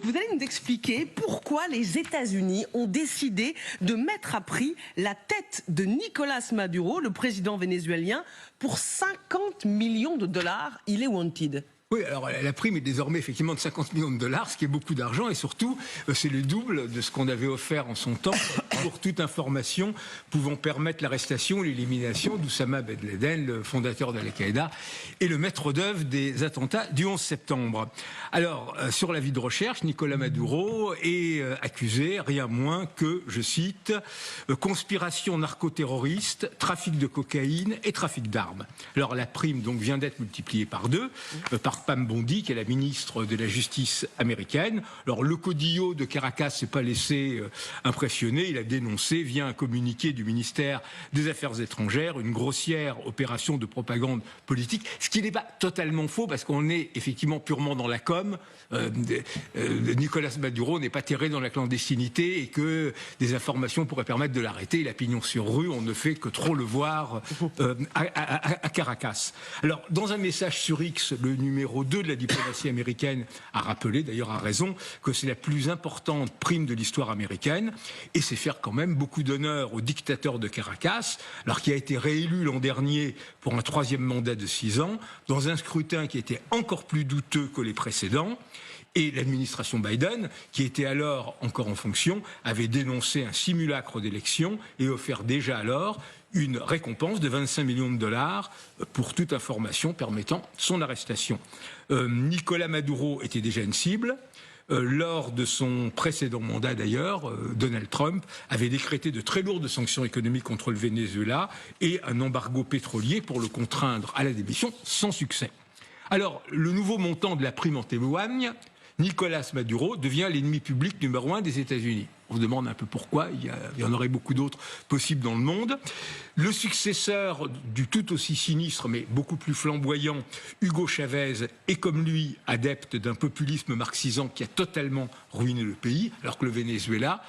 vous allez nous expliquer pourquoi les États-Unis ont décidé de mettre à prix la tête de Nicolas Maduro, le président vénézuélien, pour 50 millions de dollars. Il est wanted. Oui, alors la prime est désormais effectivement de 50 millions de dollars, ce qui est beaucoup d'argent, et surtout, c'est le double de ce qu'on avait offert en son temps pour toute information pouvant permettre l'arrestation et l'élimination d'Oussama Ben Laden, le fondateur de l'Al-Qaïda, et le maître d'œuvre des attentats du 11 septembre. Alors, sur l'avis de recherche, Nicolas Maduro est accusé, rien moins que, je cite, conspiration narcoterroriste, trafic de cocaïne et trafic d'armes. Alors, la prime donc vient d'être multipliée par 2, par Pam Bondi, qui est la ministre de la Justice américaine. Alors, le caudillo de Caracas s'est pas laissé impressionner. Il a dénoncé, via un communiqué du ministère des Affaires étrangères, une grossière opération de propagande politique, ce qui n'est pas totalement faux, parce qu'on est effectivement purement dans la com. Nicolas Maduro n'est pas terré dans la clandestinité et que des informations pourraient permettre de l'arrêter. Il a pignon sur rue, on ne fait que trop le voir à Caracas. Alors, dans un message sur X, le numéro 2 de la diplomatie américaine a rappelé, d'ailleurs à raison, que c'est la plus importante prime de l'histoire américaine, et c'est faire quand même beaucoup d'honneur au dictateur de Caracas, alors qui a été réélu l'an dernier pour un 3e mandat de 6 ans, dans un scrutin qui était encore plus douteux que les précédents. Et l'administration Biden, qui était alors encore en fonction, avait dénoncé un simulacre d'élection et offert déjà alors une récompense de 25 millions de dollars pour toute information permettant son arrestation. Nicolas Maduro était déjà une cible. Lors de son précédent mandat d'ailleurs, Donald Trump avait décrété de très lourdes sanctions économiques contre le Venezuela et un embargo pétrolier pour le contraindre à la démission sans succès. Alors, le nouveau montant de la prime en témoigne. Nicolas Maduro devient l'ennemi public numéro 1 des États-Unis. On se demande un peu pourquoi, il y en aurait beaucoup d'autres possibles dans le monde. Le successeur du tout aussi sinistre, mais beaucoup plus flamboyant, Hugo Chavez, est comme lui adepte d'un populisme marxisant qui a totalement ruiné le pays, alors que le Venezuela